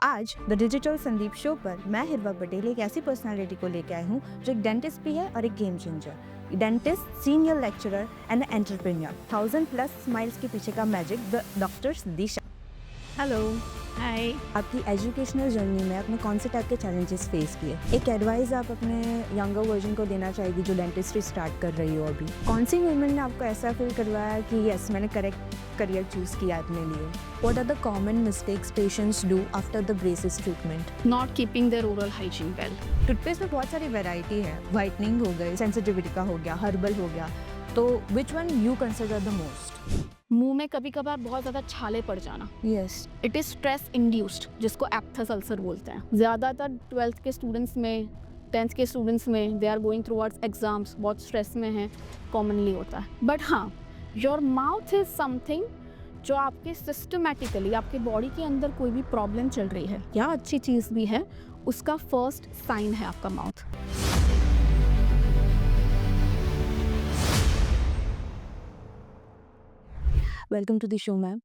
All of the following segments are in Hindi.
आज द डिजिटल संदीप शो पर मैं हिरवा पटेल एक ऐसी पर्सनालिटी को लेकर आई हूँ जो एक डेंटिस्ट भी है और एक game changer. Dentist, senior lecturer and entrepreneur, 1000+ smiles के पीछे का magic, the doctor Disha. Hello, hi. आपकी एजुकेशनल जर्नी में आपने कौन से टाइप के चैलेंजेस फेस किए? एक एडवाइस आप अपने यंगर वर्जन को देना चाहेगी जो डेंटिस्ट्री स्टार्ट कर रही हो अभी? कौन सी मूवमेंट ने आपको ऐसा फील करवाया कि यस, मैंने करेक्ट करियर चूज किया अपने लिए? What are the common mistakes patients do after the braces treatment? Not keeping their oral hygiene well. Toothpaste में बहुत सारी वैरायटी है, व्हाइटनिंग हो गई, सेंसिटिविटी का हो गया, हर्बल हो गया, तो which one you consider the most? मुंह में कभी कभार बहुत ज्यादा छाले पड़ जाना, yes. It is stress induced, जिसको एप्थस अल्सर बोलते हैं। ज्यादातर 12th के स्टूडेंट्स में, 10th के स्टूडेंट्स में, दे आर गोइंग थ्रूवर्ड्स एग्जाम्स, बहुत स्ट्रेस में हैं, कॉमनली होता है। बट हाँ, योर माउथ इज समथिंग जो आपके सिस्टमेटिकली आपके बॉडी के अंदर कोई भी प्रॉब्लम चल रही है या अच्छी चीज़ भी है, उसका फर्स्ट साइन है आपका mouth. Welcome to the show ma'am,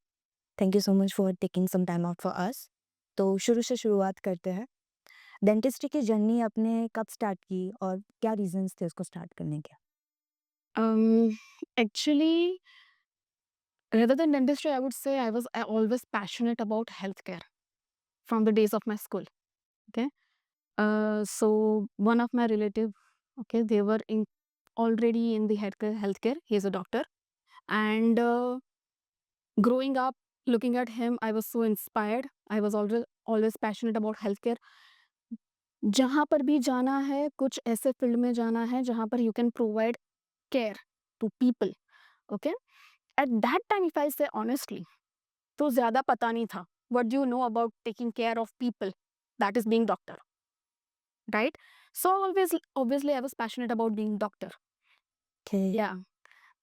thank you so much for taking some time out for us. तो शुरू से शुरुआत करते हैं। डेंटिस्ट्री की जर्नी आपने कब स्टार्ट की और क्या रीजंस थे उसको स्टार्ट करने के? Actually, rather than dentistry, I would say I was always passionate about healthcare from the days of my school. Okay, so one of my relative, okay, they were in already in the healthcare. He is a doctor, and growing up, looking at him, I was so inspired. I was always passionate about healthcare. जहाँ पर भी जाना है, कुछ ऐसे फील्ड में जाना है जहाँ पर you can provide care to people. Okay, at that time if I say honestly, तो ज़्यादा पता नहीं था what do you know about taking care of people, that is being doctor, right? So obviously I was passionate about being doctor. Okay. Yeah,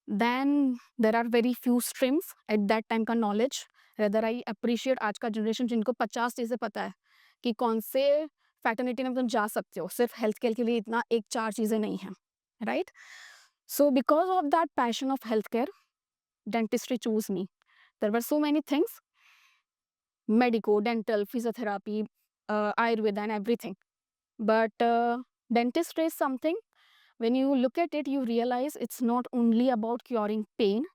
then there are very few streams at that time का knowledge, rather I appreciate आज का जनरेशन जिनको 50 चीज़ें पता है कि कौन से फैटर्निटी में तुम जा सकते हो, सिर्फ हेल्थ केयर के लिए इतना 1-4 चीज़ें नहीं हैं, right? So because of that passion of health care, dentistry chose me. There were so many things, medico, dental, physiotherapy, ayurveda and everything. But dentistry is something, when you look at it, you realize it's not only about curing pain,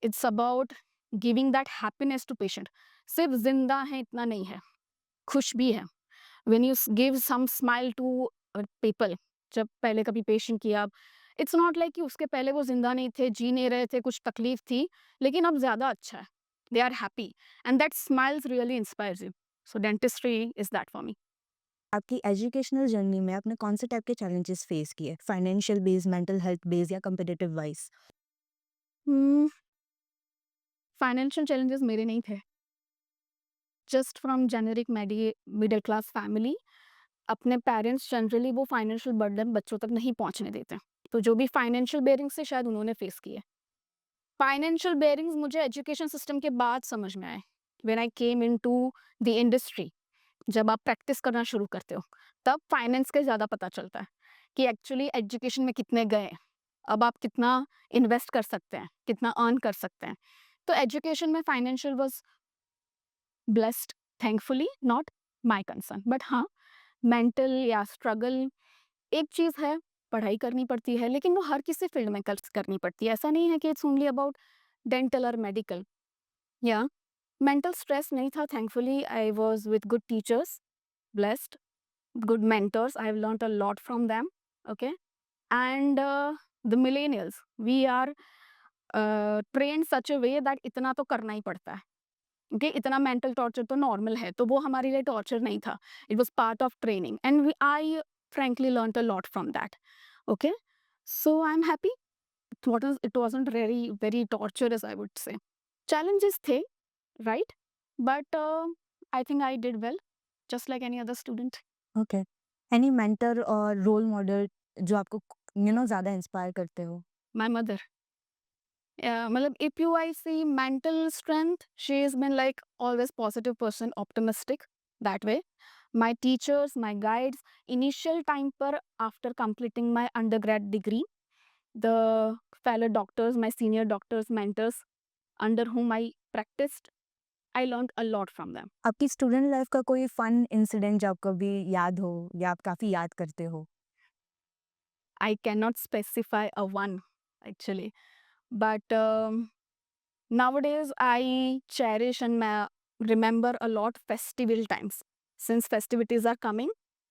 it's about giving that happiness to patient. सिर्फ जिंदा है इतना नहीं है, खुश भी है। When you give some smile to people, जब पहले कभी पेशेंट किया, इट्स नॉट लाइक कि उसके पहले वो जिंदा नहीं थे, जी नहीं रहे थे, कुछ तकलीफ थी, लेकिन अब ज़्यादा अच्छा है, they are happy, and that smiles really inspires you. So dentistry is that for me. आपकी एजुकेशनल जर्नी में आपने कौन से टाइप के चैलेंजेस फेस किए? Financial base, mental health base या कॉम्पिटिटिव वाइज? फाइनेंशियल चैलेंजेस मेरे नहीं थे, just from generic middle class family. अपने पेरेंट्स जनरली वो फाइनेंशियल बर्डन बच्चों तक नहीं पहुंचने देते, तो जो भी फाइनेंशियल बेरिंग्स से शायद उन्होंने फेस किए। फाइनेंशियल बेरिंग्स मुझे एजुकेशन सिस्टम के बाद समझ में आए, when I came into the industry. जब आप प्रैक्टिस करना शुरू करते हो, तब फाइनेंस का ज़्यादा पता चलता है कि एक्चुअली एजुकेशन में कितने गए, अब आप कितना इन्वेस्ट कर सकते हैं, कितना अर्न कर सकते हैं। तो एजुकेशन में financial was blessed, thankfully not my concern. But हाँ, मेंटल या स्ट्रगल एक चीज़ है, पढ़ाई करनी पड़ती है, लेकिन वो हर किसी फील्ड में करनी पड़ती है। ऐसा नहीं है कि इट्स ओनली अबाउट डेंटल और मेडिकल। या मेंटल स्ट्रेस नहीं था, thankfully I was with good teachers, blessed, good mentors. I've learned a lot from them. Okay, and the millennials, we are trained such a way that इतना तो करना ही पड़ता है। Okay, इतना मेंटल टॉर्चर तो नॉर्मल है, तो वो हमारे लिए टॉर्चर नहीं था, it was part of training, and I frankly learned a lot from that. Okay, so I'm happy. It wasn't very very torturous, I would say. Challenges थे, right? But I think I did well, just like any other student. Okay. Any mentor और रोल मॉडल जो आपको ज़्यादा इंस्पायर करते हो? My mother. मतलब if you I see mental strength, she has been like always positive person, optimistic that way. My teachers, my guides, initial time पर after completing my undergrad degree, the fellow doctors, my senior doctors, mentors under whom I practiced, I learned a lot from them. आपकी स्टूडेंट लाइफ का कोई फन इंसिडेंट जो आपको अभी याद हो या आप काफ़ी याद करते हो? I cannot specify a one actually, but nowadays I cherish and remember a lot festival times since festivities are coming.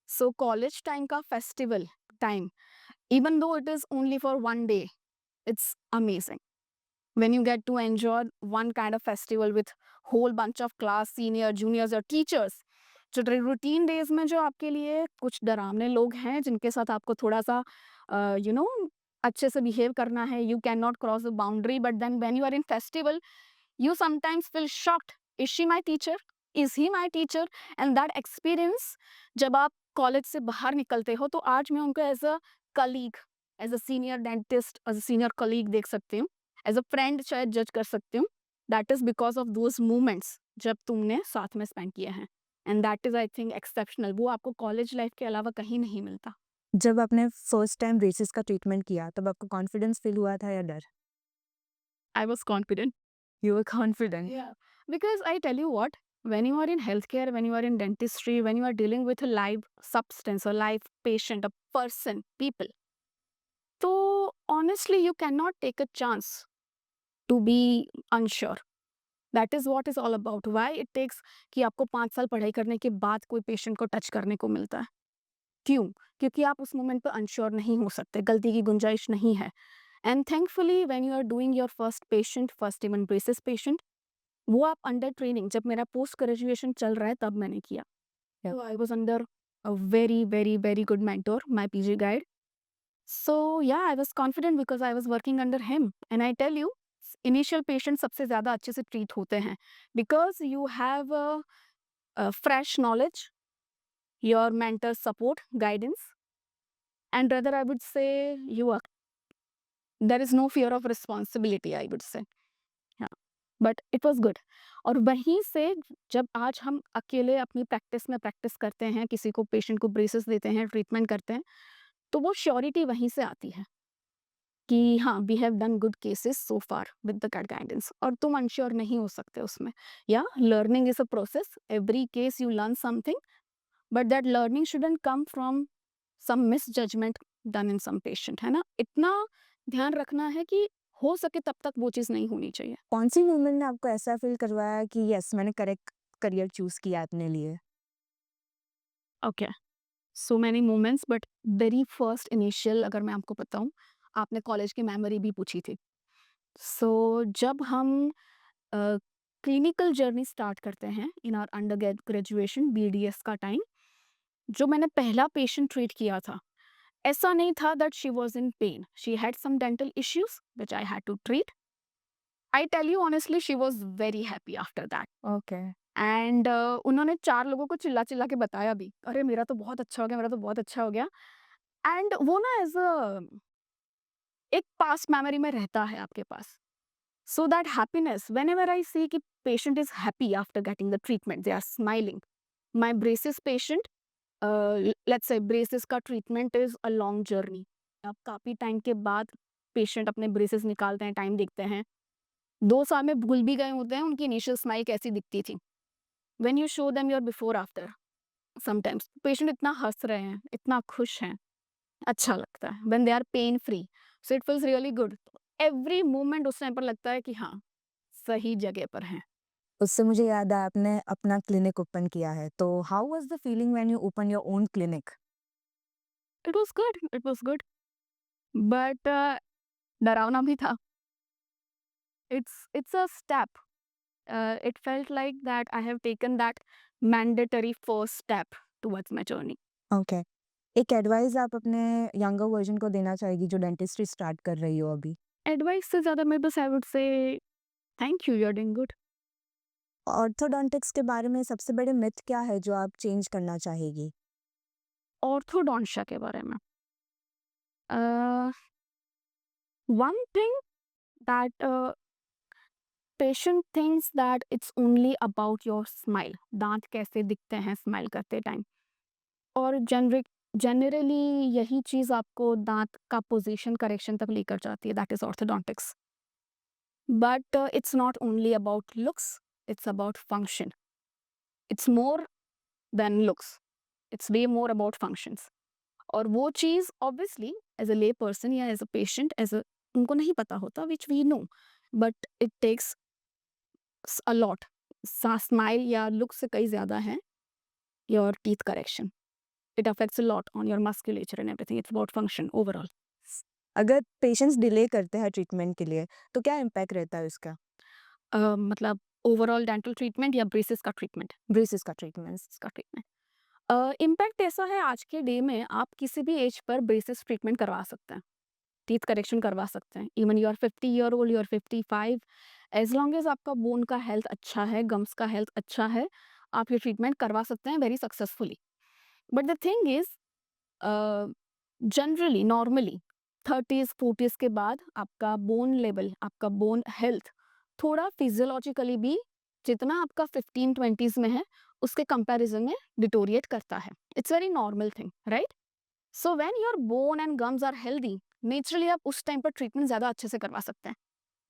So college time ka festival time, even though it is only for one day, it's amazing when you get to enjoy one kind of festival with whole bunch of class senior juniors or teachers. जो रूटीन डेज में जो आपके लिए कुछ डरावने लोग हैं जिनके साथ आपको थोड़ा सा अच्छे से बिहेव करना है, you can not cross the boundary, but then when you are in festival you sometimes feel shocked, is she my teacher, is he my teacher? And that experience जब आप कॉलेज से बाहर निकलते हो तो आज मैं उनको as a colleague, as a senior dentist, as a senior colleague देख सकती हूँ, एज अ फ्रेंड शायद जज कर सकती हूँ. That is because of those moments जब तुमने साथ में स्पेंड किए हैं, and that is I think exceptional. वो आपको कॉलेज लाइफ के अलावा कहीं नहीं मिलता. जब आपने फर्स्ट टाइम ब्रेसेस का ट्रीटमेंट किया तब आपको कॉन्फिडेंस फील हुआ था या डर? I was confident. You were confident? Yeah, because I tell you what, when you are in healthcare, when you are in dentistry, when you are dealing with a live substance, a live patient, a person, people, so honestly, you cannot take a chance to be unsure. That is what is all about. Why it takes कि आपको 5 साल पढ़ाई करने के बाद कोई पेशेंट को टच करने को मिलता है. क्यों? क्योंकि आप उस मोमेंट पर अनश्योर नहीं हो सकते, गलती की गुंजाइश नहीं है. And thankfully when you are doing your first patient, first even braces patient, वो आप अंडर ट्रेनिंग, जब मेरा पोस्ट ग्रेजुएशन चल रहा है तब मैंने किया. Yeah. So I was under a very, very, very good mentor, my PG guide. So yeah, I was confident because I was working under him. And I tell you, initial patients सबसे ज़्यादा अच्छे से treat होते हैं because you have a fresh knowledge, your mentor support, guidance, and rather I would say you are, there is no fear of responsibility, I would say. Yeah, but it was good. और वहीं से जब आज हम अकेले अपनी प्रैक्टिस में प्रैक्टिस करते हैं, किसी को पेशेंट को ब्रेसेस देते हैं, ट्रीटमेंट करते हैं, तो वो श्योरिटी वहीं से आती है कि हाँ, we have done good cases so far with the guidance. और तुम अनश्योर नहीं हो सकते उसमें. या learning is a process, every case you learn something, but that learning shouldn't come from some misjudgement done in some patient, है ना. इतना ध्यान रखना है कि हो सके तब तक वो चीज़ नहीं होनी चाहिए. कौन सी मोमेंट ने आपको ऐसा फील करवाया कि यस मैंने करेक्ट करियर चूज किया अपने लिए? Okay, so many moments, but very first initial अगर मैं आपको बताऊं, आपने कॉलेज की मेमोरी भी पूछी थी. सो जब हम क्लिनिकल जर्नी स्टार्ट करते हैं in our undergraduation BDS का टाइम, जो मैंने पहला पेशेंट ट्रीट किया था, ऐसा नहीं था that she was in pain. She had some dental issues which I had to treat. I tell you honestly, she was very happy after that. Okay. And उन्होंने 4 लोगों को चिल्ला-चिल्ला के बताया भी, "अरे! मेरा तो बहुत अच्छा हो गया, मेरा तो बहुत अच्छा हो गया।" एंड वो ना एज़ एक पास्ट मेमोरी में रहता है आपके पास. So that happiness, whenever I see कि patient is happy after getting the treatment, they are smiling. My braces patient, let's say braces का treatment is a long journey. आप काफ़ी टाइम के बाद पेशेंट अपने ब्रेसेस निकालते हैं, टाइम देखते हैं. 2 साल में भूल भी गए होते हैं उनकी इनिशियल स्माइल कैसी दिखती थी. When you show them your before after, sometimes patient इतना हंस रहे हैं, इतना खुश हैं, अच्छा लगता है. When they are pain free, so it feels really good. Every moment उस टाइम पर लगता है कि हाँ, सही जगह पर हैं. उससे मुझे याद आया आपने अपना क्लिनिक ओपन किया है, तो how was the feeling when you open your own clinic? It was good, it was good, but डरावना भी था. It's a step. It felt like that I have taken that mandatory first step towards my journey. Okay. एक एडवाइस आप अपने यंगर वर्जन को देना चाहेगी जो डेंटिस्ट्री स्टार्ट कर रही हो अभी? एडवाइस से ज़्यादा मैं बस I would say thank you, you are doing good. Orthodontics के बारे में सबसे बड़े मिथ क्या है जो आप चेंज करना चाहेगी? ऑर्थोडोंटिया के बारे में one thing that patient thinks that it's only about your smile, दांत कैसे दिखते हैं स्माइल करते टाइम. और जनरली यही चीज़ आपको दांत का पोजीशन करेक्शन तक लेकर जाती है. That is orthodontics. But it's not only about looks, it's about function. It's more than looks. It's way more about functions. और वो चीज़ obviously as a lay person या as a patient as a उनको नहीं पता होता which we know, but it takes a lot. Smile या लुक से कई ज़्यादा है your teeth correction. It affects a lot on your musculature and everything. It's about function overall. अगर पेशेंट्स डिले करते हैं ट्रीटमेंट के लिए, तो क्या इम्पैक्ट रहता है उसका? मतलब ओवरऑल डेंटल ट्रीटमेंट या ब्रेसेस का ट्रीटमेंट? ब्रेसेस का ट्रीटमेंट। इसका ट्रीटमेंट इम्पैक्ट ऐसा है, आज के डे में आप किसी भी एज पर ब्रेसेस ट्रीटमेंट करवा सकते हैं, टीथ करेक्शन करवा सकते हैं। Even you are 50 year old, you are 55, as long as आपका बोन का हेल्थ अच्छा है, गम्स का हेल्थ अच्छा है, आप ये ट्रीटमेंट करवा सकते हैं very successfully. But the thing is, generally normally 30s 40s के बाद आपका बोन लेवल, आपका बोन हेल्थ थोड़ा फिजियोलॉजिकली भी जितना आपका 15 20s में है उसके कंपैरिजन में डिटोरिएट करता है। It's very normal thing, right? So when your bone and gums are healthy, naturally आप उस टाइम पर ट्रीटमेंट ज़्यादा अच्छे से करवा सकते हैं।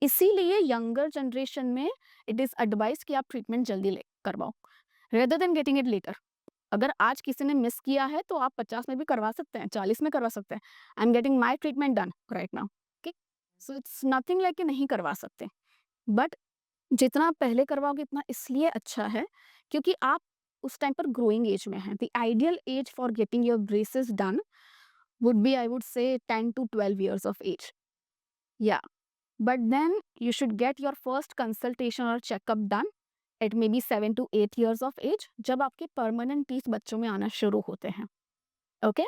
इसीलिए यंगर जनरेशन में इट इज़ एडवाइस कि आप ट्रीटमेंट जल्दी ले करवाओ rather than getting it later. अगर आज किसी ने मिस किया है तो आप 50 में भी करवा सकते हैं, 40 में करवा सकते हैं। I am getting my treatment done right now. Okay, so it's nothing like कि नहीं करवा सकते, बट जितना आप पहले करवाओगे इतना इसलिए अच्छा है क्योंकि आप उस टाइम पर ग्रोइंग एज में हैं। The ideal age for getting your braces done would be, I would say, 10 to 12 years of age. Yeah. But then you should get your first consultation or checkup done at maybe 7 to 8 years of age, जब आपके permanent teeth बच्चों में आना शुरू होते हैं. Okay?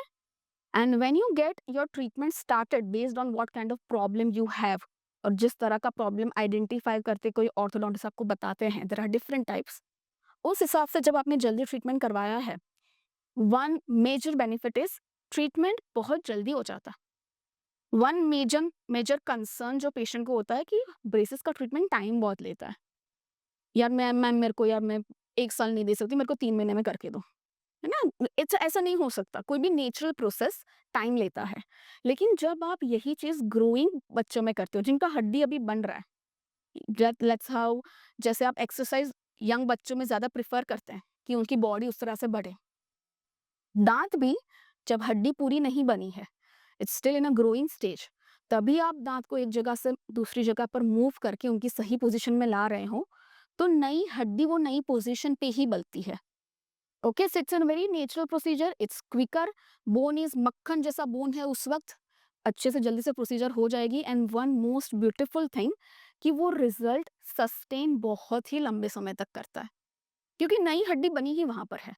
And when you get your treatment started based on what kind of problem you have, और जिस तरह का प्रॉब्लम आइडेंटिफाई करते कोई ऑर्थोडोंटिस्ट आपको बताते हैं, देयर आर डिफरेंट टाइप्स, उस हिसाब से जब आपने जल्दी ट्रीटमेंट करवाया है, one major benefit is treatment बहुत जल्दी हो जाता। वन मेजर मेजर कंसर्न जो पेशेंट को होता है कि ब्रेसेस का ट्रीटमेंट टाइम बहुत लेता है। यार मैम मेरे को, यार मैं 1 साल नहीं दे सकती, मेरे को 3 महीने में करके दो, है ना? इट्स ऐसा नहीं हो सकता, कोई भी नेचुरल प्रोसेस टाइम लेता है। लेकिन जब आप यही चीज़ ग्रोइंग बच्चों में करते हो जिनका हड्डी अभी बन रहा है, लेट्स हाउ, जैसे आप एक्सरसाइज यंग बच्चों में ज़्यादा प्रेफर करते हैं कि उनकी बॉडी उस तरह से बढ़े। दांत भी जब हड्डी पूरी नहीं बनी है, it's still in a growing stage, तभी आप दांत को एक जगह से दूसरी जगह पर मूव करके उनकी सही पोजीशन में ला रहे हो, तो नई हड्डी वो नई पोजीशन पे ही बनती है। Okay, so it's a very natural procedure, it's quicker. Bone is मक्खन जैसा बोन है, उस वक्त अच्छे से जल्दी से प्रोसीजर हो जाएगी। And one most beautiful thing कि वो रिजल्ट सस्टेन बहुत ही लंबे समय तक करता है क्योंकि नई हड्डी बनी ही वहां पर है।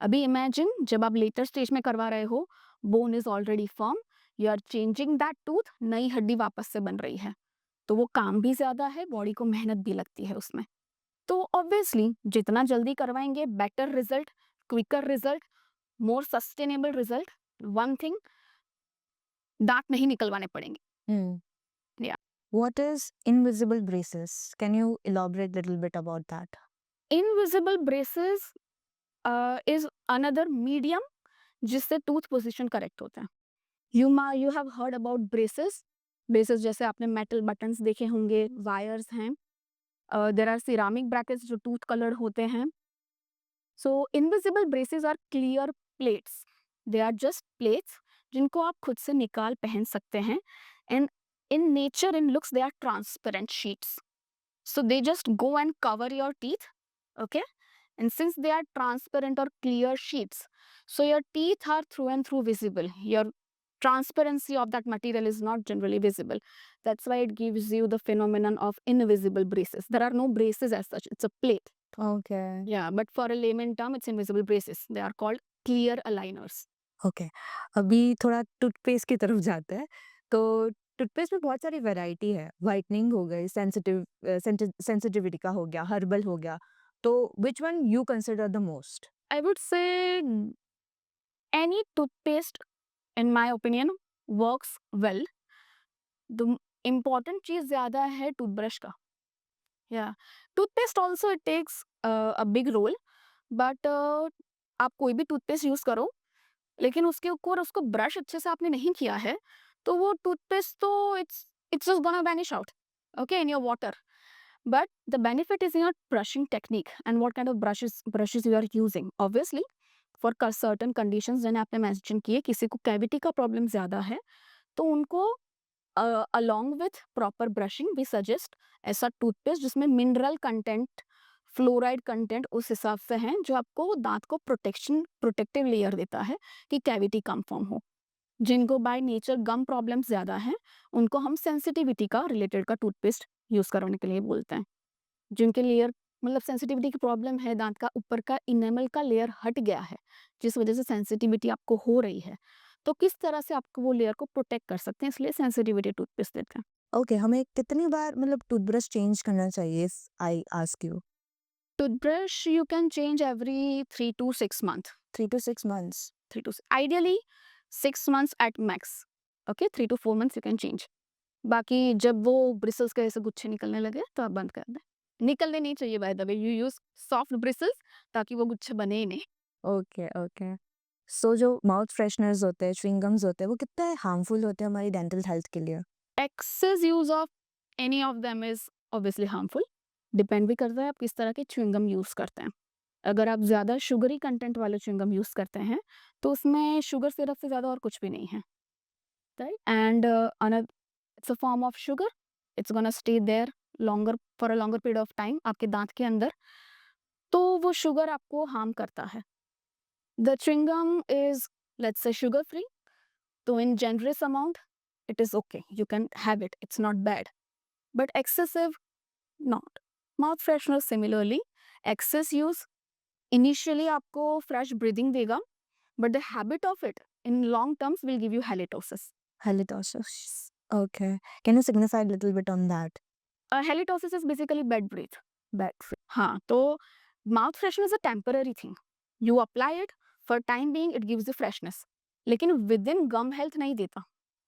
अभी इमेजिन जब आप लेटर स्टेज में करवा रहे हो, bone is already firm, you are changing that tooth, नई हड्डी वापस से बन रही है, तो वो काम भी ज्यादा है, बॉडी को मेहनत भी लगती है उसमें। तो ऑब्वियसली जितना जल्दी करवाएंगे better result, quicker result, more sustainable result. One thing, दांत नहीं निकलवाने पड़ेंगे। Yeah. What is invisible braces? Can you elaborate a little bit about that? Invisible braces is another medium जिससे टूथ पोजीशन करेक्ट होता है। You have heard about braces. Braces जैसे आपने मेटल बटन्स देखे होंगे, वायर्स हैं, देर आर सिरामिक ब्रैकेट्स जो टूथ कलर्ड होते हैं। So invisible braces are clear plates, they are just plates जिनको आप खुद से निकाल पहन सकते हैं। And in nature, in looks, they are transparent sheets, so they just go and cover your teeth. Okay, and since they are transparent or clear sheets, so your teeth are through and through visible. Your transparency of that material is not generally visible. That's why it gives you the phenomenon of invisible braces. There are no braces as such, it's a plate. Okay. Yeah, but for a layman term it's invisible braces. They are called clear aligners. Okay, अभी थोड़ा टूथपेस्ट की तरफ जाते हैं। तो टूथपेस्ट में बहुत सारी वैरायटी है, व्हाइटनिंग हो गई, सेंसिटिविटी का हो गया, हर्बल हो गया, तो which one you consider the most? I would say any toothpaste, in my opinion, works well. The important चीज ज्यादा है टूथब्रश का। या toothpaste also it takes a big role, but आप कोई भी टूथपेस्ट यूज करो लेकिन उसके ऊपर उसको ब्रश अच्छे से आपने नहीं किया है तो वो टूथपेस्ट तो it's just gonna vanish out, okay, in your water. But the benefit is in your brushing technique and what kind of brushes you are using. Obviously, for certain conditions जैसे आपने mention किए, किसी को cavity का problem ज़्यादा है, तो उनको along with proper brushing we suggest ऐसा टूथपेस्ट जिसमें मिनरल कंटेंट, फ्लोराइड कंटेंट उस हिसाब से है जो आपको दांत को प्रोटेक्टिव लेयर देता है कि कैविटी कम फॉर्म हो। जिनको बाय नेचर गम प्रॉब्लम ज़्यादा है, उनको हम सेंसिटिविटी का रिलेटेड का टूथपेस्ट यूज़ करवाने के लिए बोलते हैं। जिनके लेयर मतलब सेंसिटिविटी की प्रॉब्लम है, दांत का ऊपर का इनेमल का लेयर हट गया है, जिस वजह से सेंसिटिविटी आपको हो रही है, तो किस तरह से आपको वो लेयर को प्रोटेक्ट कर सकते हैं, इसलिए सेंसिटिविटी टूथपेस्ट देते हैं। ओके, हमें कितनी बार मतलब टूथब्रश चेंज करना चाहिए if I ask you? Toothbrush you can change every 3 to 6 month. 3 to 6 months. 3 to ideally 6 months at max. Okay, 3 to 4 months you can change. बाकी जब वो ब्रिसल्स के ऐसे गुच्छे निकलने लगे तो आप बंद कर दें। निकलने नहीं चाहिए, by the way you use soft bristles ताकि वो गुच्छे बने ही नहीं। Okay, okay. सो जो माउथ फ्रेशनर्स होते हैं, च्युइंग गम्स होते हैं, वो कितने हार्मफुल होते हैं हमारी डेंटल हेल्थ के लिए? Excess use of any of them is obviously harmful. Depend भी करता है आप किस तरह के च्युइंग गम यूज़ करते हैं। अगर आप ज़्यादा शुगरी कंटेंट वाले च्युइंग गम यूज़ करते हैं, तो उसमें शुगर सिरप से ज़्यादा और कुछ भी नहीं है, right? And it's a form of sugar, it's gonna stay there longer for a longer period of time आपके दाँत के अंदर, तो वो शुगर आपको हार्म करता है। The chewing gum is let's say sugar free, तो in generous amount it is okay, you can have it, it's not bad, but excessive not। Mouth freshener similarly excess use initially आपको फ्रेश ब्रीदिंग देगा, but the habit of it in long terms will give you halitosis. Halitosis. Okay. Can you signify a little bit on that? Halitosis is basically bad breath. हाँ, तो mouth freshener is a temporary thing, you apply it for time being, it gives you freshness, लेकिन विद इन गम हेल्थ नहीं देता।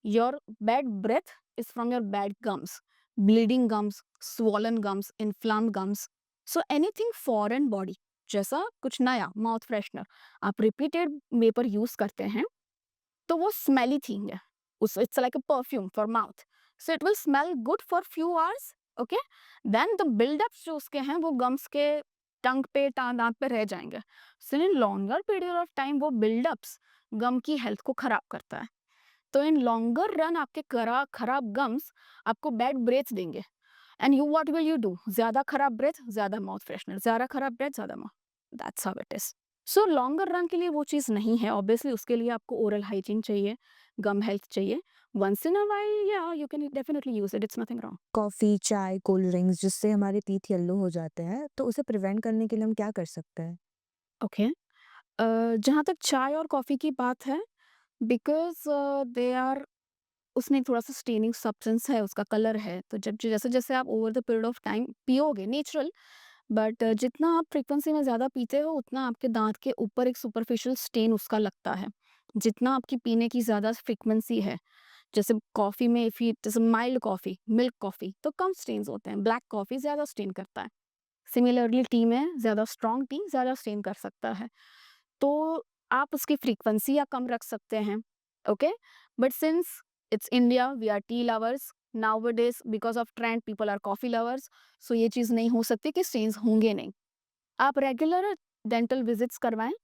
Your bad breath is from your bad gums, bleeding gums, swollen gums, inflamed gums. So anything foreign body जैसा कुछ नया माउथ फ्रेशनर आप रिपीटेड वे पर यूज करते हैं, तो वो स्मेली थिंग है, उस it's like a perfume for mouth, so it will smell good for few hours. Okay, then the buildups जो उसके हैं वो गम्स के टंग पे दांत पे रह जाएंगे, so in longer period of time वो बिल्डअप्स गम की हेल्थ को खराब करता है। तो इन लॉन्गर रन आपके खराब गम्स आपको बैड ब्रेथ देंगे, and you what will you do, ज्यादा खराब ब्रेथ ज्यादा माउथ फ्रेशनर, ज्यादा खराब ब्रेथ ज्यादा mouth, that's how it is. So longer run के लिए वो चीज़ नहीं है, ऑब्वियसली उसके लिए आपको ओरल हाइजीन चाहिए, गम हेल्थ चाहिए। वंस इन अ व्हाइल या you can definitely use it, it's nothing wrong. Coffee, चाय, कोल्ड ड्रिंक्स जिससे हमारे टीथ येलो हो जाते हैं, तो उसे प्रिवेंट करने के लिए हम क्या कर सकते हैं? ओके, जहाँ तक चाय और कॉफ़ी की बात है, बिकॉज़ दे आर उसमें थोड़ा-सा स्टेनिंग सब्सटेंस है, उसका कलर है, तो जब जैसे-जैसे आप over the period of time पियोगे नेचुरल, बट जितना आप फ्रीक्वेंसी में ज़्यादा पीते हो, उतना आपके दाँत के ऊपर एक सुपरफिशियल स्टेन उसका लगता है। जितना आपकी पीने की ज़्यादा फ्रीक्वेंसी है, जैसे कॉफ़ी में इफ़ यू जैसे माइल्ड कॉफ़ी, मिल्क कॉफ़ी, तो कम स्टेन्स होते हैं, ब्लैक कॉफ़ी ज़्यादा स्टेन करता है। सिमिलरली टी में ज़्यादा स्ट्रॉन्ग टी ज़्यादा स्टेन कर सकता है। तो आप उसकी फ्रीक्वेंसी या कम रख सकते हैं, okay? But since it's India, we are tea lovers, nowadays because of trend people are coffee lovers, so ये चीज़ नहीं हो सकती कि स्टेन्स होंगे नहीं। आप रेगुलर डेंटल विजिट्स करवाएँ,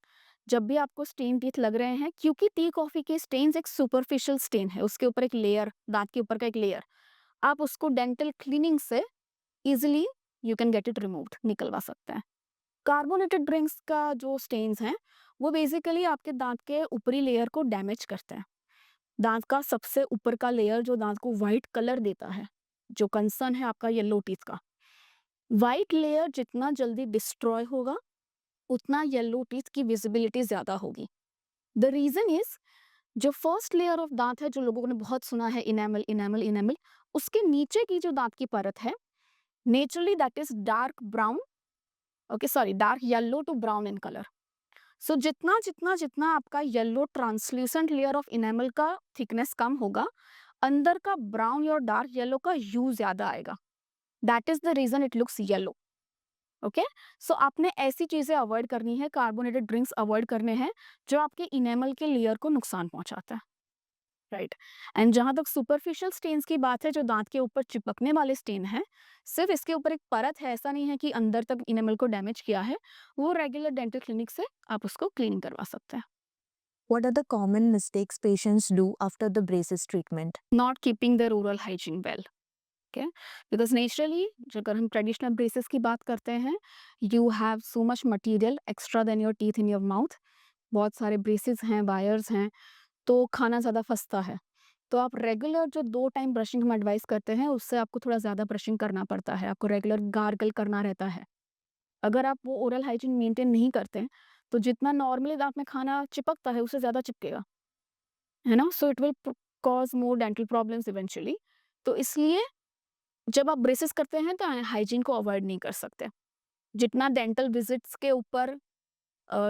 जब भी आपको स्टेन टीथ लग रहे हैं, क्योंकि टी कॉफ़ी के स्टेन्स एक सुपरफिशियल स्टेन है, उसके ऊपर एक लेयर, दाँत के ऊपर का एक लेयर, आप उसको डेंटल क्लीनिंग से easily you can get it removed, निकलवा सकते हैं। कार्बोनेटेड ड्रिंक्स का जो स्टेन्स हैं, वो बेसिकली आपके दाँत के ऊपरी लेयर को डैमेज करते हैं। दाँत का सबसे ऊपर का लेयर जो दाँत को व्हाइट कलर देता है, जो कंसर्न है आपका येलो टीथ का, व्हाइट लेयर जितना जल्दी डिस्ट्रॉय होगा, उतना येलो टीथ की विजिबिलिटी ज़्यादा होगी। द रीज़न इज़ जो फर्स्ट लेयर ऑफ दाँत है, जो लोगों ने बहुत सुना है इनेमल, इनेमल, इनेमल, उसके नीचे की जो दाँत की परत है, naturally that is dark brown, okay sorry dark yellow to brown in colour. So जितना आपका yellow translucent layer of enamel का थिकनेस कम होगा, अंदर का ब्राउन और डार्क येलो का ह्यू ज्यादा आएगा, that is the reason it looks yellow. Okay, so आपने ऐसी चीजें अवॉइड करनी है, कार्बोनेटेड ड्रिंक्स अवॉइड करने हैं जो आपके इनेमल के लेयर को नुकसान पहुंचाता है। राइट। एंड जहाँ तक सुपरफिशियल स्टेन्स की बात है, जो दांत के ऊपर चिपकने वाले स्टेन है, सिर्फ इसके ऊपर एक परत है, ऐसा नहीं है कि अंदर तक इनेमल को डैमेज किया है। वो रेगुलर डेंटल क्लिनिक से आप उसको क्लीन करवा सकते हैं। What are the common mistakes patients do after the braces treatment? Not keeping their oral hygiene well, okay, because naturally अगर हम ट्रेडिशनल ब्रेसेस की बात करते हैं, you have so much material extra than your teeth in your mouth. बहुत सारे ब्रेसेस हैं, वायर्स हैं, तो खाना ज़्यादा फंसता है। तो आप रेगुलर जो 2 टाइम ब्रशिंग हम एडवाइस करते हैं, उससे आपको थोड़ा ज़्यादा ब्रशिंग करना पड़ता है, आपको रेगुलर गार्गल करना रहता है। अगर आप वो ओरल हाइजीन मेंटेन नहीं करते हैं, तो जितना नॉर्मली दाँत में खाना चिपकता है, उससे ज़्यादा चिपकेगा, है ना? सो it will cause more dental problems eventually. तो इसलिए जब आप ब्रेसेस करते हैं, तो हाइजीन को अवॉइड नहीं कर सकते। जितना डेंटल विजिट्स के ऊपर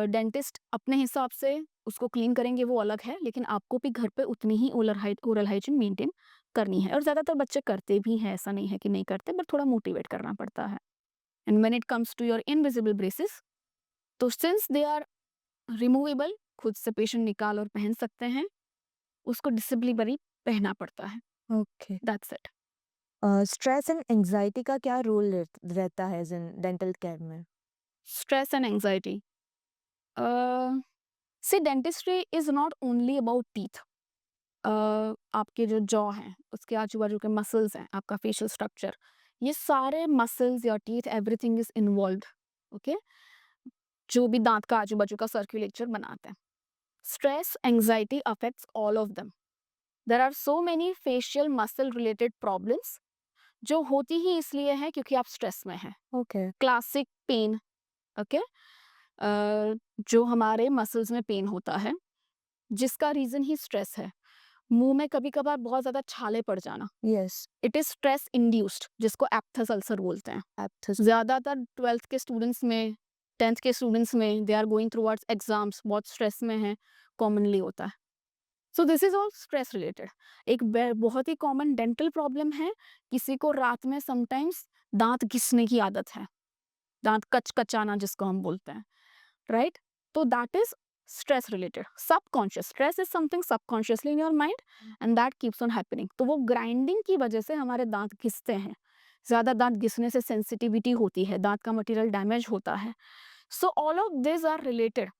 डेंटिस्ट अपने हिसाब से उसको क्लीन करेंगे, वो अलग है, लेकिन आपको भी घर पे उतनी ही ओरल हाइजीन मेंटेन करनी है। और ज़्यादातर बच्चे करते भी हैं, ऐसा नहीं है कि नहीं करते, बट थोड़ा मोटिवेट करना पड़ता है। And when it comes to your invisible braces, तो सिंस दे आर रिमूवेबल, खुद से पेशेंट निकाल और पहन सकते हैं, उसको डिसिप्लिनरी पहनना पड़ता है। Okay. That's it. Stress and anxiety का क्या रोल रहता है डेंटल केयर में? Stress and anxiety, see dentistry is not only about teeth. आपके जो जॉ हैं, उसके आजू-बाजू के मसल्स हैं, आपका फेशियल स्ट्रक्चर, ये सारे muscles, your teeth, everything is involved, okay? जो भी दाँत का आजू-बाजू का सर्कुलेचर बनाते हैं। Stress, anxiety affects all of them. There are so many facial muscle related problems जो होती ही इसलिए हैं क्योंकि आप स्ट्रेस में हैं। ओके। Classic pain, okay? जो हमारे मसल्स में पेन होता है, जिसका रीज़न ही स्ट्रेस है। मुँह में कभी-कभार बहुत ज़्यादा छाले पड़ जाना, yes. It is stress induced, जिसको एप्थस अल्सर बोलते हैं। एप्थस। ज़्यादातर 12th के स्टूडेंट्स में, 10th के स्टूडेंट्स में, दे आर गोइंग थ्रूवर्ड्स एग्ज़ाम्स, बहुत स्ट्रेस में हैं, कॉमनली होता है। So this is all stress related. एक बहुत ही कॉमन डेंटल प्रॉब्लम है, किसी को रात में समटाइम्स दाँत घिसने की आदत है, दाँत कचकचाना जिसको हम बोलते हैं, राइट? तो that is stress related. Subconscious stress is something subconsciously in your mind and that keeps on happening. तो वो ग्राइंडिंग की वजह से हमारे दाँत घिसते हैं। ज़्यादा दाँत घिसने से सेंसिटिविटी होती है, दाँत का मटेरियल डैमेज होता है। So all of this are related.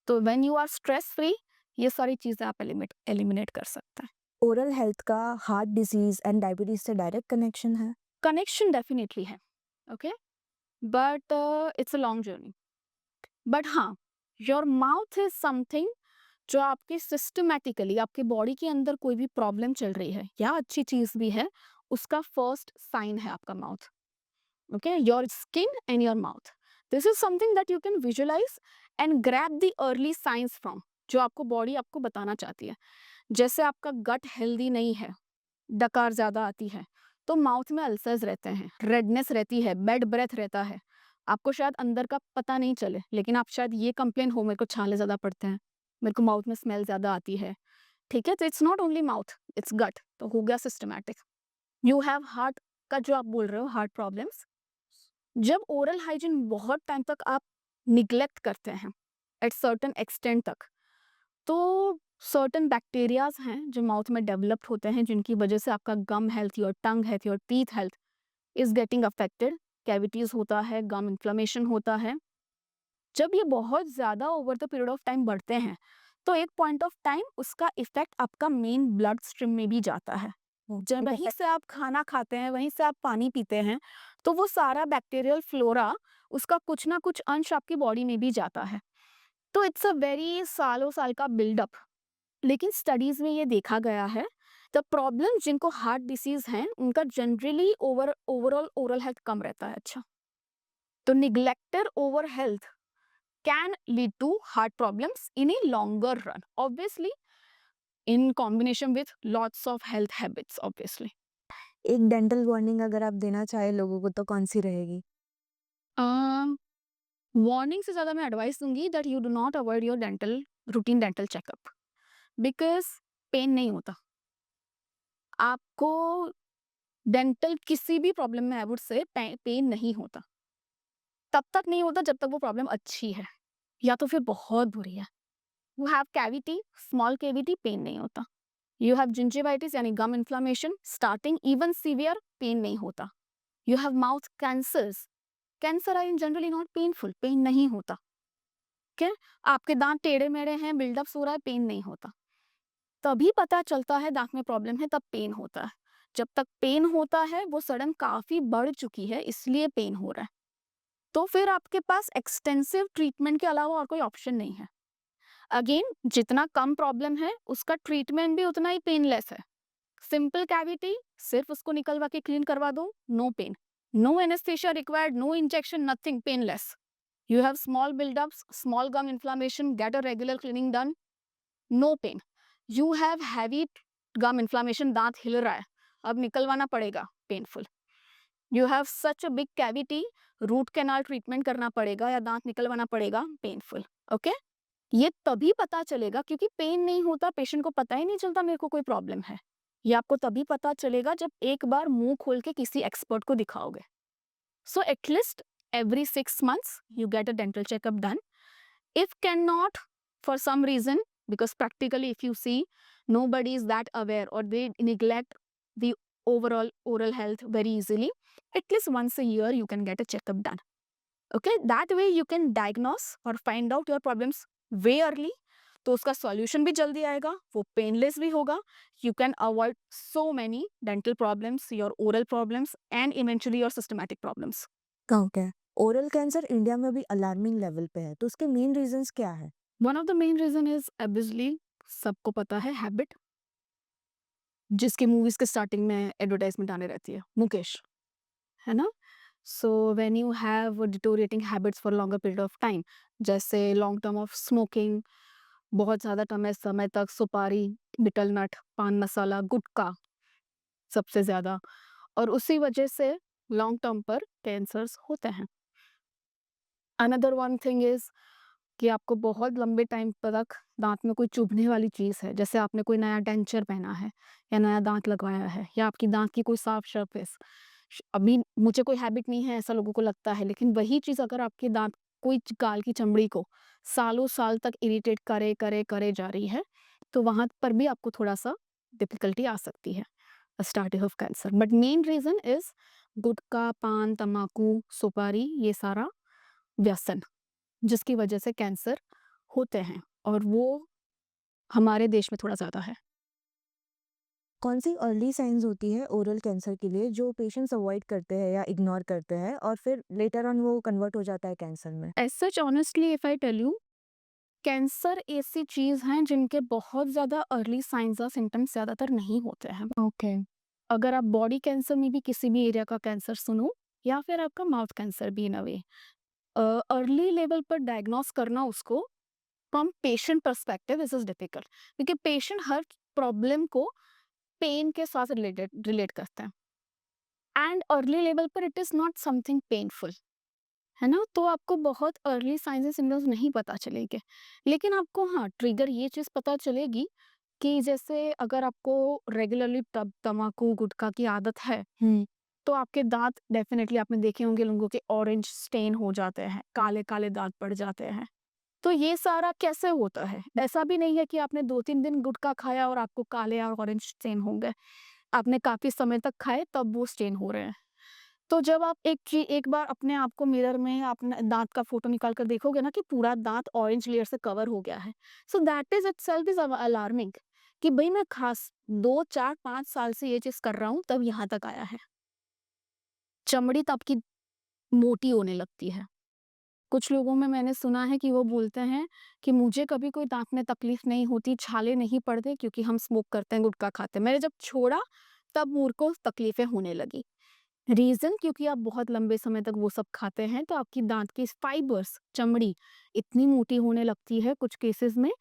तो when you are stress free, ये सारी चीज़ें आप एलिमिनेट कर सकते हैं। ओरल हेल्थ का हार्ट डिजीज एंड डायबिटीज से डायरेक्ट कनेक्शन है? कनेक्शन डेफिनिटली है, okay? But it's a long journey. But हाँ, योर माउथ इज़ समथिंग जो आपके सिस्टमैटिकली आपके बॉडी के अंदर कोई भी प्रॉब्लम चल रही है या अच्छी चीज़ भी है, उसका फर्स्ट साइन है आपका mouth, okay? Your skin and your mouth, this is something that you can visualise and grab the early signs from, जो आपको बॉडी आपको बताना चाहती है। जैसे आपका गट हेल्दी नहीं है, डकार ज़्यादा आती है, तो माउथ में अल्सर्स रहते हैं, रेडनेस रहती है, बैड ब्रेथ रहता है। आपको शायद अंदर का पता नहीं चले, लेकिन आप शायद ये कंप्लेन हो, मेरे को छाले ज़्यादा पड़ते हैं, मेरे को माउथ में स्मेल ज़्यादा आती है, ठीक है? तो it's not only mouth, it's गट, तो हो गया सिस्टमैटिक। यू हैव हार्ट का जो आप बोल रहे हो, हार्ट प्रॉब्लम्स, जब ओरल हाइजीन बहुत टाइम तक आप निग्लेक्ट करते हैं, एट सर्टेन एक्सटेंट तक, तो सर्टेन बैक्टीरियाज हैं जो माउथ में डेवलप्ड होते हैं, जिनकी वजह से आपका gum health, your tongue health, your teeth health is getting affected. Cavities होता है, गम इन्फ्लेमेशन होता है। जब ये बहुत ज़्यादा over the period of time बढ़ते हैं, तो एक पॉइंट ऑफ टाइम उसका इफेक्ट आपका मेन ब्लड स्ट्रीम में भी जाता है। जब वहीं से आप खाना खाते हैं, वहीं से आप पानी पीते हैं, तो वो सारा बैक्टीरियल फ्लोरा, उसका कुछ ना कुछ अंश आपकी बॉडी में भी जाता है। तो इट्स अ वेरी सालों साल का बिल्डअप। लेकिन स्टडीज में ये देखा गया है, द प्रॉब्लम जिनको हार्ट डिसीज हैं, उनका जनरली ओवरऑल ओरल हेल्थ कम रहता है। अच्छा, तो neglected over health can lead to heart problems in a longer run, obviously in combination with lots of health habits, obviously. एक डेंटल वार्निंग अगर आप देना चाहे लोगों को तो कौन सी रहेगी? वार्निंग से ज़्यादा मैं एडवाइस दूंगी that you do not avoid your routine dental checkup, because pain नहीं होता आपको। डेंटल किसी भी प्रॉब्लम में आई वुड से पेन नहीं होता, तब तक नहीं होता जब तक वो प्रॉब्लम अच्छी है, या तो फिर बहुत बुरी है। You have cavity, small cavity, pain नहीं होता। यू हैव जिंजिवाइटिस यानी gum inflammation, starting even severe, pain नहीं होता. You have mouth cancers, cancer are in generally not painful, pain नहीं होता. क्या आपके दांत टेढ़े मेढ़े हैं, बिल्डअप्स हो रहा है, पेन नहीं होता. तभी पता चलता है दांत में प्रॉब्लम है, तब पेन होता है. जब तक पेन होता है वो सडन काफी बढ़ चुकी है, इसलिए पेन हो रहा है. तो फिर आपके पास एक्सटेंसिव ट्रीटमेंट के अलावा और कोई ऑप्शन नहीं है. अगेन, जितना कम प्रॉब्लम है उसका ट्रीटमेंट भी उतना ही पेनलेस है. सिंपल कैविटी, सिर्फ उसको निकलवा के क्लीन करवा दो, no pain, no anaesthesia required, no injection, nothing, painless. You have small buildups, small gum inflammation, get a regular cleaning done, no pain. You have heavy gum inflammation, दांत हिल रहा है, अब निकलवाना पड़ेगा, painful. You have such a big cavity, root canal treatment करना पड़ेगा या दांत निकलवाना पड़ेगा, painful. Okay? ये तभी पता चलेगा क्योंकि पेन नहीं होता, पेशेंट को पता ही नहीं चलता मेरे को कोई प्रॉब्लम है. ये आपको तभी पता चलेगा जब एक बार मुंह खोल के किसी एक्सपर्ट को दिखाओगे. So at least every 6 months you get a dental checkup done. If cannot for some reason, because practically if you see nobody is that aware or they neglect the overall oral health very easily, at least once a year you can get a checkup done. Okay, that way you can diagnose or find out your problems way early. तो उसका solution भी जल्दी आएगा, वो painless भी होगा. You can avoid so many dental problems, your oral problems and eventually your systematic problems. Okay. Oral cancer India में भी अलार्मिंग लेवल पे है, तो उसके मेन रीजंस क्या है? One of the main reason is obviously सबको पता है हैबिट, जिसकी मूवीज के स्टार्टिंग में एडवर्टाइजमेंट आने रहती है, मुकेश, है ना. So when you have deteriorating habits for longer period of time, जैसे लॉन्ग टर्म ऑफ स्मोकिंग, बहुत ज़्यादा समय तक सुपारी, बिटल नट, पान मसाला, गुटखा सबसे ज़्यादा, और उसी वजह से लॉन्ग टर्म पर कैंसर्स होते हैं. अनदर वन थिंग इज कि आपको बहुत लंबे टाइम तक दांत में कोई चुभने वाली चीज़ है, जैसे आपने कोई नया डेंचर पहना है या नया दांत लगवाया है या आपकी दांत की कोई साफ सरफेस. अभी मुझे कोई हैबिट नहीं है ऐसा लोगों को लगता है, लेकिन वही चीज़ अगर आपके दांत कोई गाल की चमड़ी को सालों साल तक इरिटेट करे करे करे जा रही है, तो वहाँ पर भी आपको थोड़ा सा डिफिकल्टी आ सकती है, starting of cancer. But main reason is gutkha, paan, tambaku, सुपारी, ये सारा व्यसन, जिसकी वजह से कैंसर होते हैं, और वो हमारे देश में थोड़ा ज़्यादा है. कौन सी अर्ली साइंस होती है ओरल कैंसर के लिए जो पेशेंट्स अवॉइड करते हैं या इग्नोर करते हैं और फिर लेटर ऑन वो कन्वर्ट हो जाता है कैंसर में? As such honestly if I tell you, cancer ऐसी चीज़ हैं जिनके बहुत ज़्यादा अर्ली साइंस और सिम्टम्स ज़्यादातर नहीं होते हैं. ओके. अगर आप बॉडी कैंसर में भी किसी भी एरिया का कैंसर सुनो, या फिर आपका माउथ कैंसर भी इन अ वे, अर्ली लेवल पर डायग्नोस करना उसको from patient perspective this is difficult, क्योंकि पेशेंट हर प्रॉब्लम को पेन के साथ रिलेट करते हैं, एंड अर्ली लेवल पर it is not something painful, है ना. तो आपको बहुत अर्ली साइंस एंड सिम्टम्स नहीं पता चलेंगे, लेकिन आपको हाँ ट्रिगर ये चीज़ पता चलेगी कि जैसे अगर आपको रेगुलरली तम्बाकू गुटखा की आदत है, तो आपके दांत डेफिनेटली आपने देखे होंगे लोगों के ऑरेंज स्टेन हो जाते हैं, काले काले दांत पड़ जाते हैं. तो ये सारा कैसे होता है? ऐसा भी नहीं है कि आपने 2-3 दिन गुटखा खाया और आपको काले और ऑरेंज स्टेन हो गए. आपने काफ़ी समय तक खाए तब वो स्टेन हो रहे हैं. तो जब आप एक बार अपने आप को मिरर में अपने दाँत का फ़ोटो निकाल कर देखोगे ना कि पूरा दाँत ऑरेंज लेयर से कवर हो गया है, so that is itself is alarming कि भई मैं खास 2, 4, 5 साल से ये चीज़ कर रहा हूँ, तब यहाँ तक आया है. चमड़ी तब की मोटी होने लगती है. कुछ लोगों में मैंने सुना है कि वो बोलते हैं कि मुझे कभी कोई दाँत में तकलीफ नहीं होती, छाले नहीं पड़ते क्योंकि हम स्मोक करते हैं, गुटखा खाते हैं. मैंने जब छोड़ा तब मुझ को तकलीफ़ें होने लगी. रीज़न क्योंकि आप बहुत लंबे समय तक वो सब खाते हैं, तो आपकी दाँत की फाइबर्स, चमड़ी इतनी मोटी होने लगती है कुछ केसेज़ में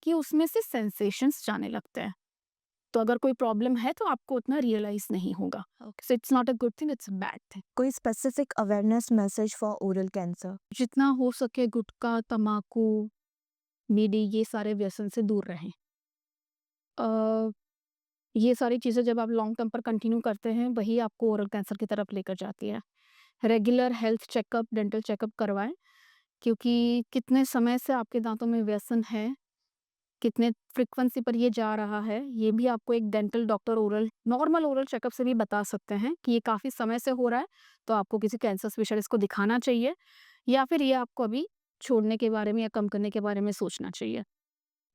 कि उसमें से सेंसेशंस जाने लगते हैं. तो अगर कोई प्रॉब्लम है तो आपको उतना रियलाइज़ नहीं होगा. So it's not a good thing, it's a bad thing. कोई specific awareness message for oral cancer? जितना हो सके गुटखा, तम्बाकू, बीड़ी, ये सारे व्यसन से दूर रहें. अ, ये सारी चीज़ें जब आप लॉन्ग टर्म पर कंटिन्यू करते हैं, वही आपको ओरल कैंसर की तरफ लेकर जाती है. Regular health checkup, dental checkup करवाएँ, क्योंकि कितने समय से आपके दाँतों में व्यसन है, कितने फ्रीक्वेंसी पर ये जा रहा है, ये भी आपको एक dental doctor normal oral checkup से भी बता सकते हैं कि ये काफ़ी समय से हो रहा है, तो आपको किसी कैंसर स्पेशलिस्ट को दिखाना चाहिए, या फिर ये आपको अभी छोड़ने के बारे में या कम करने के बारे में सोचना चाहिए।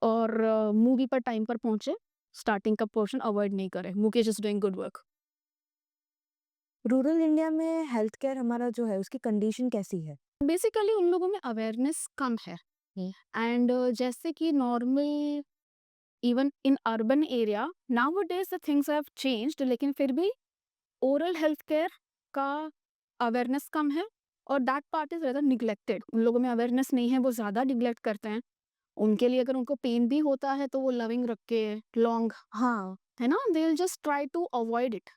और मूवी पर टाइम पर पहुँचे, स्टार्टिंग का पोर्शन अवॉइड नहीं करें। Mukesh is doing good work. Rural India में हेल्थ केयर हमारा जो है उसकी कंडीशन कैसी है? बेसिकली उन लोगों में अवेयरनेस कम है, एंड जैसे कि normal even in urban area nowadays the things have changed, लेकिन फिर भी ओरल हेल्थ केयर का अवेयरनेस कम है, और that part is rather neglected. उन लोगों में अवेयरनेस नहीं है, वो ज़्यादा निग्लेक्ट करते हैं। उनके लिए अगर उनको पेन भी होता है तो वो लविंग रख के लॉन्ग, हाँ। है ना, they will just try to avoid it,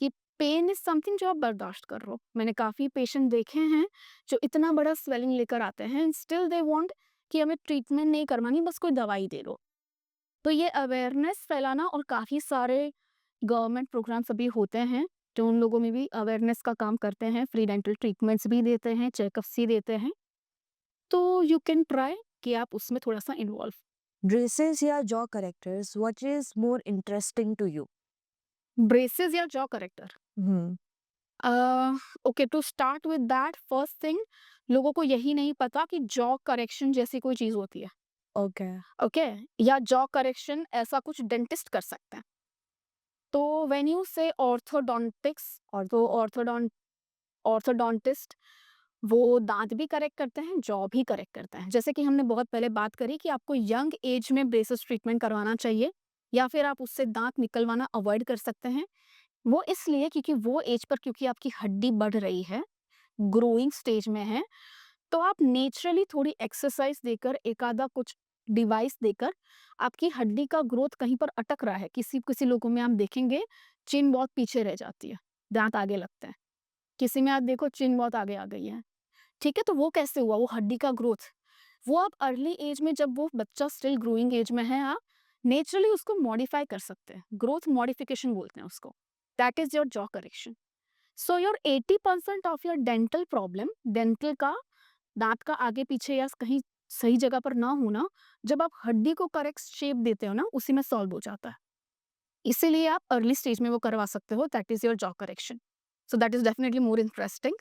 कि पेन इज समथिंग जो आप बर्दाश्त कर रहे हो। मैंने काफ़ी पेशेंट देखे हैं जो इतना बड़ा स्वेलिंग लेकर आते हैं, स्टिल दे वांट कि हमें ट्रीटमेंट नहीं करवानी, बस कोई दवाई दे दो। तो ये अवेयरनेस फैलाना, और काफ़ी सारे गवर्नमेंट प्रोग्राम्स अभी होते हैं जो उन लोगों में भी अवेयरनेस का काम करते हैं, फ्री डेंटल ट्रीटमेंट्स भी देते हैं, चेकअप्स भी देते हैं। तो यू कैन ट्राई कि आप उसमें थोड़ा सा इन्वॉल्व। ब्रेसेस या jaw correctors, what is more interesting to you? Braces या jaw corrector? Hmm. Okay, to start with that, first thing, लोगों को यही नहीं पता कि जॉ करेक्शन जैसी कोई चीज़ होती है। ओके। ओके, या जॉ करेक्शन ऐसा कुछ डेंटिस्ट कर सकते हैं। तो व्हेन यू से ऑर्थोडोंटिक्स, और तो ऑर्थोडोंटिस्ट वो दांत भी करेक्ट करते हैं, जॉ भी करेक्ट करते हैं। जैसे कि हमने बहुत पहले बात करी कि आपको यंग एज में ब्रेसेस ट्रीटमेंट करवाना चाहिए, या फिर आप उससे दांत निकलवाना अवॉइड कर सकते हैं। वो इसलिए क्योंकि वो एज पर, क्योंकि आपकी हड्डी बढ़ रही है, ग्रोइंग स्टेज में है, तो आप नेचुरली थोड़ी एक्सरसाइज देकर, एक आधा कुछ डिवाइस देकर, आपकी हड्डी का ग्रोथ कहीं पर अटक रहा है। किसी किसी लोगों में आप देखेंगे चिन बहुत पीछे रह जाती है, दांत आगे लगते हैं। किसी में आप देखो चिन बहुत आगे आ गई है। ठीक है, तो वो कैसे हुआ? वो हड्डी का ग्रोथ, वो आप अर्ली एज में, जब वो बच्चा स्टिल ग्रोइंग एज में है, आप नेचुरली उसको मॉडिफाई कर सकते हैं। ग्रोथ मॉडिफिकेशन बोलते हैं उसको। That is your jaw correction. So your 80% of your dental problem, dental का, दांत का आगे पीछे या कहीं सही जगह पर ना होना, जब आप हड्डी को करेक्ट शेप देते हो ना, उसी में सॉल्व हो जाता है। इसीलिए आप अर्ली स्टेज में वो करवा सकते हो। That is your jaw correction. So that is definitely more interesting,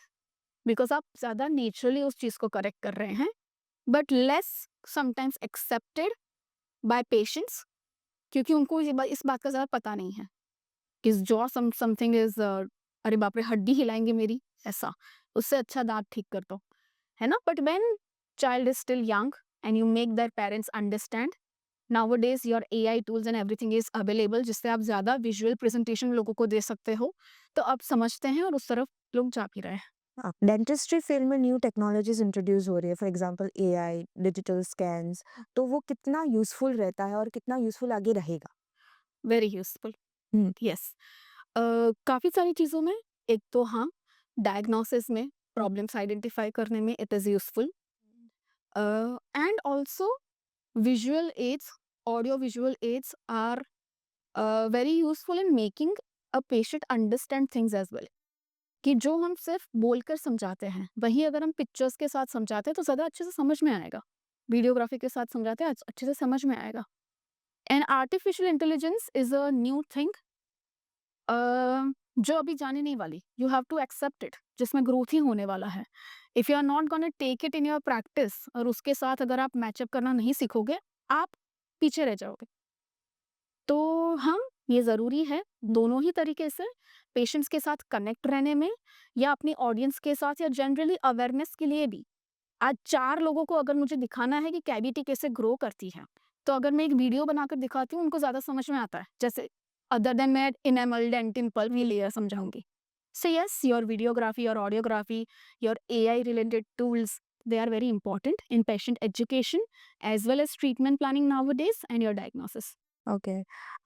because आप ज़्यादा नेचुरली उस चीज़ को करेक्ट कर रहे हैं, but less sometimes accepted by patients, क्योंकि उनको इस बात का ज़्यादा पता नहीं है कि जॉ समथिंग इज, अरे बाप रे, हड्डी हिलाएंगे मेरी, ऐसा। उससे अच्छा दांत ठीक कर दो, है ना। But when child is still young and you make their parents understand, nowadays your AI tools and everything is available, जिससे आप ज़्यादा विजुअल प्रेजेंटेशन लोगों को दे सकते हो, तो आप समझते हैं और उस तरफ लोग जा भी रहे हैं। हाँ, डेंटिस्ट्री फील्ड में न्यू टेक्नोलॉजीज इंट्रोड्यूस हो रही है, for example AI, digital scans, तो वो कितना यूजफुल रहता है और कितना यूजफुल आगे रहेगा? Very useful. हम्म। यस, काफ़ी सारी चीज़ों में। एक तो हाँ, डायग्नोसिस में, प्रॉब्लम्स आइडेंटिफाई करने में it is useful, and also visual aids, audio visual aids are very useful in making a patient understand things as well. कि जो हम सिर्फ बोलकर समझाते हैं, वही अगर हम पिक्चर्स के साथ समझाते हैं तो ज़्यादा अच्छे से समझ में आएगा। वीडियोग्राफी के साथ समझाते हैं, अच्छे से समझ में आएगा। And artificial intelligence is a new thing, जो अभी जाने नहीं वाली। You have to accept it, जिसमें ग्रोथ ही होने वाला है। If you are not gonna take it in your practice, और उसके साथ अगर आप मैचअप करना नहीं सीखोगे, आप पीछे रह जाओगे। तो हम, ये ज़रूरी है दोनों ही तरीके से, पेशेंट्स के साथ कनेक्ट रहने में, या अपनी ऑडियंस के साथ, या जनरली अवेयरनेस के लिए भी। आज 4 लोगों को अगर मुझे दिखाना है कि कैविटी कैसे ग्रो करती है, तो अगर मैं एक वीडियो बनाकर दिखाती हूँ, उनको ज़्यादा समझ में आता है। जैसे अदर देन मैं इनेमल, डेंटिन, पल्प ये लेयर समझाऊँगी। So yes, your videography, your audiography, your AI related tools, they are very important in patient education as well as treatment planning nowadays and your diagnosis. Okay.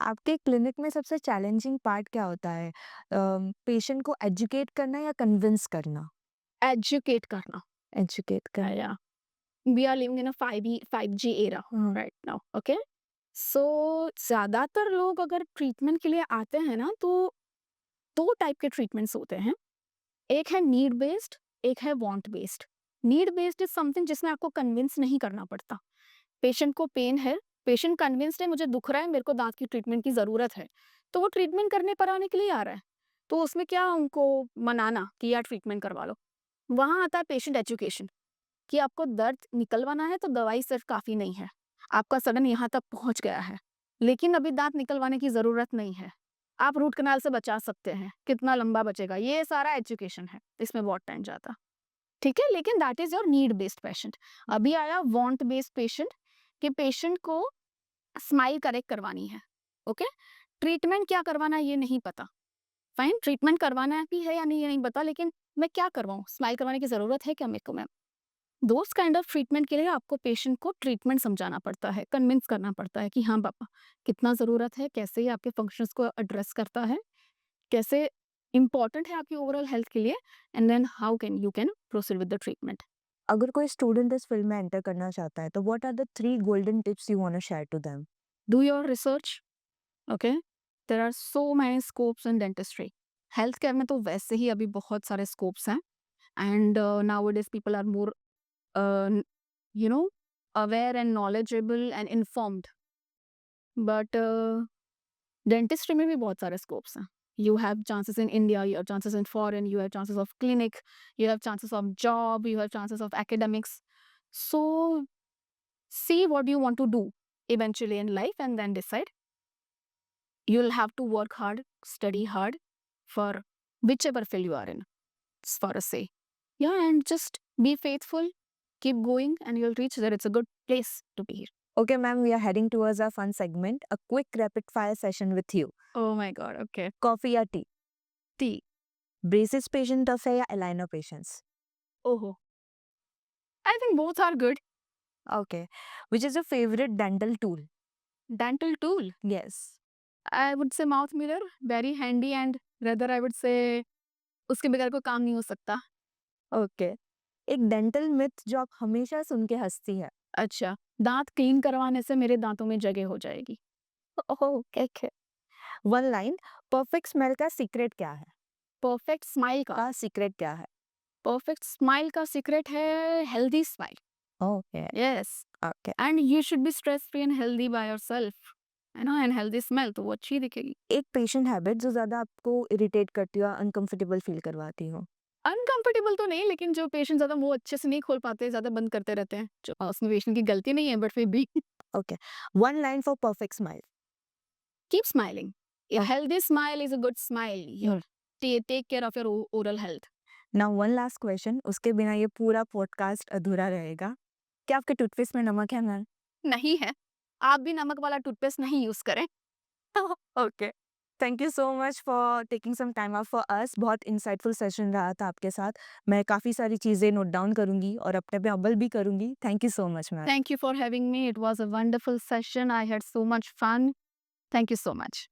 आपके क्लिनिक में सबसे चैलेंजिंग पार्ट क्या होता है? पेशेंट को एजुकेट करना या कन्विंस करना? Educate करना। एजुकेट करना। Yeah. We are living in a 5G era हाँ। right now. Okay. So ज़्यादातर लोग अगर ट्रीटमेंट के लिए आते हैं ना, तो 2 टाइप के ट्रीटमेंट्स होते हैं। एक है नीड बेस्ड, एक है want based. Need based is something जिसमें आपको कन्विंस नहीं करना पड़ता। पेशेंट को पेन है, पेशेंट कन्विंस्ड है मुझे दुख रहा है, मेरे को दाँत की ट्रीटमेंट की ज़रूरत है, तो वो ट्रीटमेंट करने पर आने के लिए आ रहा है। तो उसमें क्या उनको मनाना कि यार ट्रीटमेंट करवा लो। वहाँ आता है पेशेंट एजुकेशन कि आपको दर्द निकलवाना है तो दवाई सिर्फ काफ़ी नहीं है। आपका सडन यहाँ तक पहुँच गया है, लेकिन अभी दाँत निकलवाने की ज़रूरत नहीं है। आप रूट कैनाल से बचा सकते हैं, कितना लंबा बचेगा, ये सारा एजुकेशन है, इसमें बहुत टाइम जाता। ठीक है? लेकिन that is your need based patient. अभी आया वांट बेस्ड पेशेंट कि पेशेंट को स्माइल करेक्ट करवानी है, ओके? ट्रीटमेंट क्या करवाना है ये नहीं पता। फाइन, ट्रीटमेंट करवाना भी है या नहीं ये नहीं पता, लेकिन मैं क्या करवाऊँ? स्माइल करवाने की ज़रूरत है क्या मेरे को ma'am? Those kind of treatment के लिए आपको पेशेंट को ट्रीटमेंट समझाना पड़ता है, कन्विंस करना पड़ता है कि हाँ पापा, कितना ज़रूरत है, कैसे ये आपके फंक्शंस को एड्रेस करता है, कैसे इम्पोर्टेंट है आपकी ओवरऑल हेल्थ के लिए and then how can you can proceed with the treatment. अगर कोई स्टूडेंट इस फील्ड में एंटर करना चाहता है, तो what are the 3 golden tips you want to share to them? Do your research, okay? There are so many scopes in dentistry. Health care में तो वैसे ही अभी बहुत सारे स्कोप्स हैं and nowadays people are more you know aware and knowledgeable and informed, but dentistry में भी बहुत सारे स्कोप्स हैं। You have chances in India, you have chances in foreign, you have chances of clinic, you have chances of job, you have chances of academics. So see what you want to do eventually in life and then decide. You'll have to work hard, study hard for whichever field you are in, for a say. Yeah, and just be faithful, keep going, and you'll reach there. It's a good place to be. Okay, ma'am, we are heading towards our fun segment, a quick rapid fire session with you. Oh my god, okay. Coffee या tea? Tea. Braces patient tough है या aligner patients? Oh, I think both are good. Okay. Which is your favorite dental tool? Dental tool, Yes. I would say mouth mirror, very handy, and rather I would say उसके बगैर कोई काम नहीं हो सकता। ओके। एक डेंटल मिथ जो आप हमेशा सुन के हँसती है? अच्छा, दाँत क्लीन करवाने से मेरे दाँतों में जगह हो जाएगी। ओह! ठीक है। वन लाइन, परफेक्ट स्मेल का सीक्रेट क्या है? परफेक्ट स्माइल का सीक्रेट क्या है? परफेक्ट स्माइल का सीक्रेट है healthy smile. Okay, yes, okay. And you should be stress free and healthy by yourself, है ना? एंड हेल्दी स्मेल तो वो अच्छी दिखेगी। एक पेशेंट हैबिट जो ज़्यादा आपको इरिटेट करती हो, अनकंफर्टेबल फील करवाती हो? अनकंफर्टेबल तो नहीं, लेकिन जो पेशेंट ज़्यादा मुँह अच्छे से नहीं खोल पाते, ज़्यादा बंद करते रहते हैं, जो उसमें पेशेंट की गलती नहीं है बट फिर भी okay. One line for perfect smile? Keep smiling. A healthy smile is a good smile. Your take care of your oral health. Now one last question, उसके बिना ये पूरा पॉडकास्ट अधूरा रहेगा। क्या आपके टूथपेस्ट में नमक है मैम? नहीं है, आप भी नमक वाला टूथपेस्ट नहीं यूज़ करें। Okay. Thank you so much for taking some time out for us. बहुत इंसाइटफुल सेशन रहा था आपके साथ। मैं काफ़ी सारी चीज़ें नोट डाउन करूँगी और अपने पे अमल भी करूँगी। Thank you so much ma'am. Thank you for having me. It was a wonderful session. I had so much fun. Thank you so much.